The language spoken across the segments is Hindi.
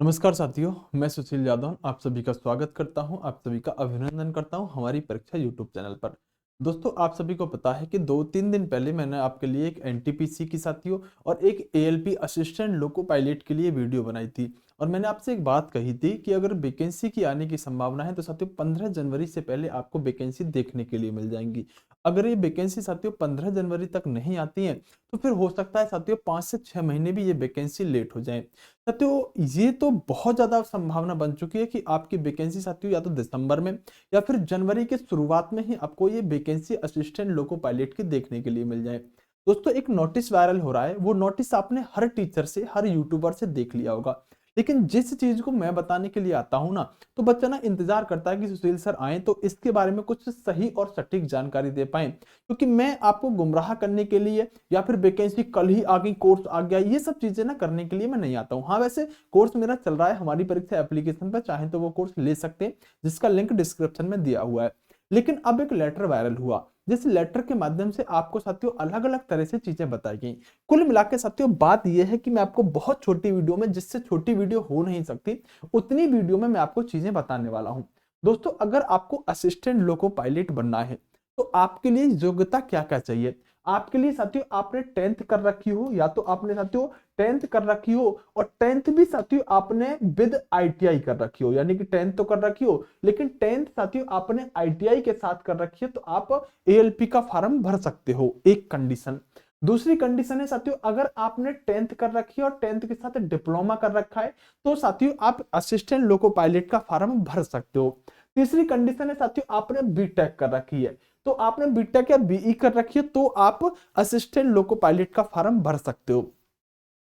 नमस्कार साथियों, मैं सुशील यादव आप सभी का स्वागत करता हूं, आप सभी का अभिनंदन करता हूं हमारी परीक्षा यूट्यूब चैनल पर। दोस्तों, आप सभी को पता है कि 2-3 दिन पहले मैंने आपके लिए एक एनटीपीसी की साथियों और एक एएलपी असिस्टेंट लोको पायलट के लिए वीडियो बनाई थी। और मैंने आपसे एक बात कही थी कि अगर वैकेंसी की आने की संभावना है तो साथियों 15 जनवरी से पहले आपको वैकेंसी देखने के लिए मिल जाएंगी। अगर ये वैकेंसी साथियों 15 जनवरी तक नहीं आती है तो फिर हो सकता है साथियों 5 से 6 महीने भी ये वैकेंसी लेट हो जाए। साथियों, ये तो बहुत ज्यादा संभावना बन चुकी है कि आपकी वैकेंसी साथियों या तो दिसंबर में या फिर जनवरी के शुरुआत में ही आपको ये वैकेंसी असिस्टेंट लोको पायलट की देखने के लिए मिल जाए। दोस्तों, एक नोटिस वायरल हो रहा है, वो नोटिस आपने हर टीचर से हर यूट्यूबर से देख लिया होगा। लेकिन जिस चीज को मैं बताने के लिए आता हूं ना, तो बच्चा ना इंतजार करता है कि सुशील सर आए तो इसके बारे में कुछ सही और सटीक जानकारी दे पाए, क्योंकि मैं आपको गुमराह करने के लिए या फिर वैकेंसी कल ही आ गई, कोर्स आ गया, ये सब चीजें ना करने के लिए मैं नहीं आता हूँ। हाँ, वैसे कोर्स मेरा चल रहा है हमारी परीक्षा एप्लीकेशन पर, चाहे तो वो कोर्स ले सकते हैं, जिसका लिंक डिस्क्रिप्शन में दिया हुआ है। लेकिन अब एक लेटर वायरल हुआ, जिस लेटर के माध्यम से आपको साथियों अलग अलग तरह से चीजें बताई गई। कुल मिला के साथियों बात यह है कि मैं आपको बहुत छोटी वीडियो में, जिससे छोटी वीडियो हो नहीं सकती, उतनी वीडियो में मैं आपको चीजें बताने वाला हूं। दोस्तों, अगर आपको असिस्टेंट लोको पायलट बनना है तो आपके लिए योग्यता क्या क्या चाहिए। आपके लिए साथियों आपने 10th कर रखी हो, या तो आपने साथियों 10th कर रखी हो और 10th भी साथियों आपने विद आईटीआई कर रखी हो, यानी कि 10th तो कर रखी हो लेकिन 10th साथियों आपने आईटीआई के साथ कर रखी है, तो आप एएलपी का फॉर्म भर सकते हो, एक कंडीशन। दूसरी कंडीशन है साथियों, अगर आपने 10th कर रखी है और 10th के साथ डिप्लोमा कर रखा है तो साथियों आप असिस्टेंट लोको पायलट का फॉर्म भर सकते हो। तीसरी कंडीशन है साथियों, आपने बीटेक कर रखी है, तो आपने बीटेक या बीई कर रखी है तो आप असिस्टेंट लोको पायलट का फॉर्म भर सकते हो।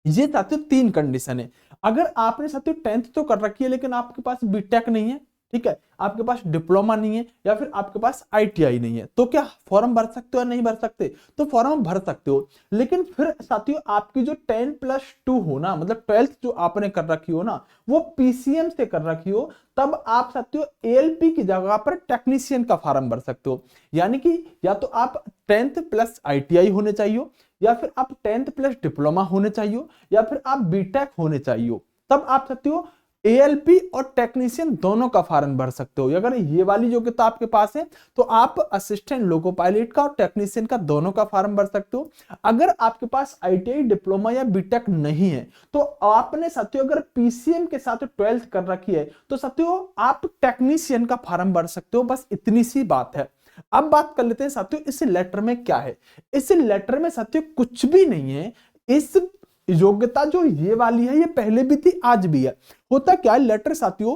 ये साथियों 3 कंडीशन है। अगर आपने साथियों 10th तो कर रखी है लेकिन आपके पास बीटेक नहीं है, ठीक है, आपके पास डिप्लोमा नहीं है या फिर आपके पास आईटीआई नहीं है, तो क्या फॉर्म भर सकते हो या नहीं भर सकते? तो फॉर्म भर सकते हो। लेकिन फिर साथियों आपकी जो 10+2 हो ना, मतलब 12th जो आपने कर रखी हो ना, वो पीसीएम से कर रखी हो, तब आप साथियों एएलपी की जगह पर टेक्नीशियन का फॉर्म भर सकते हो। यानी कि या तो आप 10th प्लस आईटीआई होने चाहिए, या फिर आप 10th प्लस डिप्लोमा होने चाहिए, या फिर आप बीटेक होने चाहिए, तब आप साथियों एएलपी और टेक्नीशियन दोनों का फॉर्म भर सकते हो। अगर ये वाली योग्यता आपके पास है तो आप असिस्टेंट लोको पायलट का और टेक्नीशियन का दोनों का फॉर्म भर सकते हो। अगर आपके पास आईटीआई डिप्लोमा या बीटेक नहीं है तो आपने साथियों अगर पीसीएम के साथ 12th कर रखी है तो साथियों आप टेक्नीशियन का फॉर्म भर सकते हो। बस इतनी सी बात है। अब बात कर लेते हैं साथियों इस लेटर में क्या है। इस लेटर में साथियों कुछ भी नहीं है। इस योग्यता जो ये वाली है ये पहले भी थी, आज भी है। होता क्या है, लेटर साथियों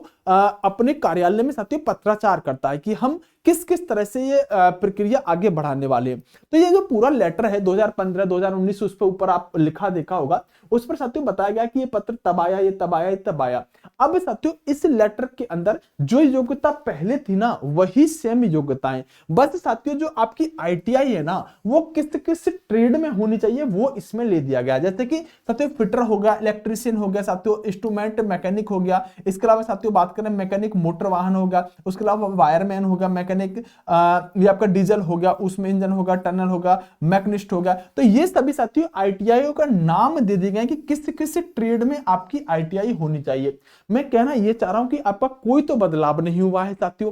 अपने कार्यालय में साथियों पत्राचार करता है कि हम किस किस तरह से ये प्रक्रिया आगे बढ़ाने वाले हैं। तो ये जो पूरा लेटर है 2015 2019 उस पर ऊपर आप लिखा देखा होगा, उस पर साथियों बताया गया कि ये पत्र तब आया, ये तब आया, ये तब आया। अब साथियों इस लेटर के अंदर जो योग्यता पहले थी ना वही सेम योग्यताएं, बस साथियों जो आपकी आईटीआई है ना वो किस किस ट्रेड में होनी चाहिए वो इसमें ले दिया गया। जैसे कि साथियों फिटर हो गया, इलेक्ट्रिशियन हो गया, साथियों इंस्ट्रूमेंट मैकेनिक हो गया, इसके अलावा साथियों बात करें मैकेनिक मोटर वाहन हो गया, उसके अलावा वायरमैन हो गया, मैकेनिक ये आपका डीजल हो गया, उसमें इंजन होगा, टनल होगा, मैकनिस्ट हो गया। तो ये सभी साथियों आईटीआई का नाम दे दिए गए कि किस किस ट्रेड में आपकी आईटीआई होनी चाहिए। मैं कहना ये चाह रहा हूं कि आपका कोई तो बदलाव नहीं हुआ है साथियों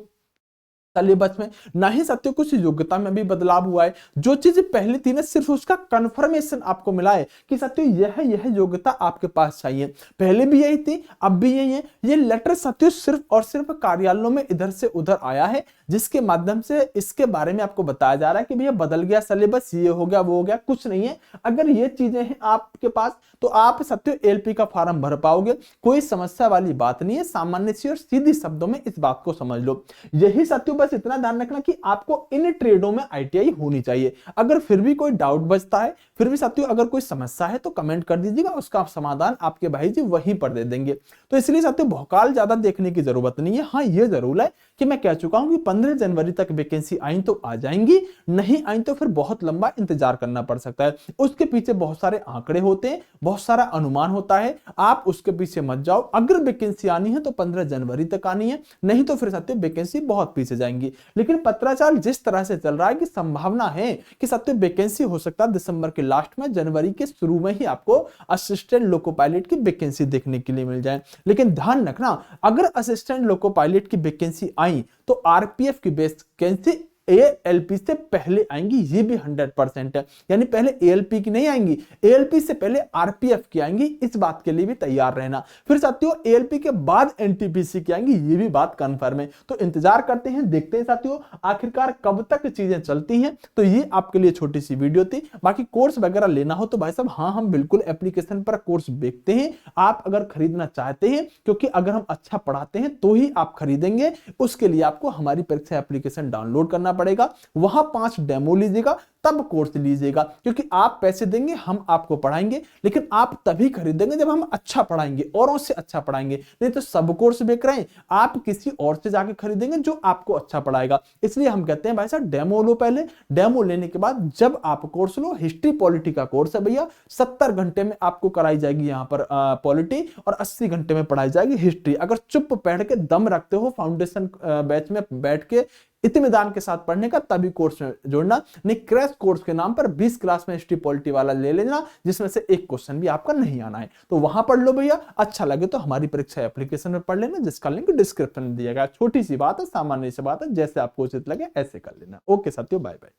सिलेबस में, ना ही साथियों कुछ योग्यता में भी बदलाव हुआ है। जो चीज पहले थी ना सिर्फ उसका कंफर्मेशन आपको मिला है कि साथियों यह योग्यता आपके पास चाहिए। पहले भी यही थी, अब भी यही है। ये लेटर साथियों सिर्फ और सिर्फ कार्यालयों में इधर से उधर आया है, जिसके माध्यम से इसके बारे में आपको बताया जा रहा है कि भैया बदल गया सिलेबस, ये हो गया वो हो गया, कुछ नहीं है। अगर ये चीजें हैं आपके पास तो आप साथियों एलपी का फॉर्म भर पाओगे, कोई समस्या वाली बात नहीं है। सामान्य सी और सीधी शब्दों में इस बात को समझ लो। यही साथियों बस इतना ध्यान रखना कि आपको इन ट्रेडों में आईटीआई होनी चाहिए। अगर फिर भी कोई डाउट बचता है, फिर भी साथियों अगर कोई समस्या है तो कमेंट कर दीजिएगा, उसका समाधान आपके भाई जी वहीं पर दे देंगे। तो इसलिए साथियों भौकाल ज्यादा देखने की जरूरत नहीं है। हाँ, ये जरूर है कि मैं कह चुका हूं कि 15 जनवरी तक वैकेंसी आई तो आ जाएंगी, नहीं आई तो फिर बहुत लंबा इंतजार करना पड़ सकता है। उसके पीछे बहुत सारे आंकड़े होते हैं, बहुत सारा अनुमान होता है, आप उसके पीछे मत जाओ। अगर वैकेंसी आनी है तो 15 जनवरी तक आनी है, नहीं तो फिर साथियों वैकेंसी बहुत पीछे जाएंगी। आएंगी। लेकिन पत्राचार जिस तरह से चल रहा है कि संभावना है कि साथियों वैकेंसी हो सकता है दिसंबर के लास्ट में, जनवरी के शुरू में ही आपको असिस्टेंट लोको पायलट की वैकेंसी देखने के लिए मिल जाए। लेकिन ध्यान रखना, अगर असिस्टेंट लोको पायलट की वैकेंसी आई तो आरपीएफ की वैकेंसी एएलपी से पहले आएंगी, ये भी 100% है। यानी पहले एएलपी की नहीं आएंगी, एएलपी से पहले आरपीएफ की आएंगी, इस बात के लिए भी तैयार रहना। फिर साथियों एएलपी के बाद एनटीपीसी की आएंगी, ये भी बात कंफर्म है। तो इंतजार करते हैं, देखते हैं साथियों आखिरकार कब तक चीजें चलती हैं। तो ये आपके लिए छोटी सी वीडियो थी। बाकी कोर्स वगैरह लेना हो तो भाई साहब हाँ, हम बिल्कुल एप्लीकेशन पर कोर्स बेचते हैं, आप अगर खरीदना चाहते हैं, क्योंकि अगर हम अच्छा पढ़ाते हैं तो ही आप खरीदेंगे। उसके लिए आपको हमारी परीक्षा एप्लीकेशन डाउनलोड करना पड़ेगा, वहां 5 डेमो लीजिएगा, तब कोर्स लीजिएगा। क्योंकि आप पैसे देंगे, हम आपको पढ़ाएंगे, लेकिन आप तभी खरीदेंगे जब हम अच्छा पढ़ाएंगे, औरों से अच्छा पढ़ाएंगे। नहीं तो सब कोर्स बेच रहे हैं, आप किसी और से जाके खरीदेंगे जो आपको अच्छा पढ़ाएगा। इसलिए हम कहते हैं भाई साहब डेमो लो पहले, डेमो लेने के बाद जब आप कोर्स लो। हिस्ट्री पॉलिटी का कोर्स है भैया, 70 घंटे में आपको कराई जाएगी यहाँ पर पॉलिटी, और 80 घंटे में पढ़ाई जाएगी हिस्ट्री। अगर चुप बैठ के दम रखते हो फाउंडेशन बैच में बैठ के इत्मीनान के साथ पढ़ने का, तभी कोर्स में जोड़ना। नहीं क्रैश कोर्स के नाम पर 20 क्लास में हिस्ट्री पॉलिटी वाला ले लेना, जिसमें से एक क्वेश्चन भी आपका नहीं आना है। तो वहां पढ़ लो भैया, अच्छा लगे तो हमारी परीक्षा एप्लीकेशन में पढ़ लेना, जिसका लिंक डिस्क्रिप्शन में दिया गया। छोटी सी बात है, सामान्य सी बात है, जैसे आपको उचित लगे ऐसे कर लेना। ओके साथियों, बाय बाय।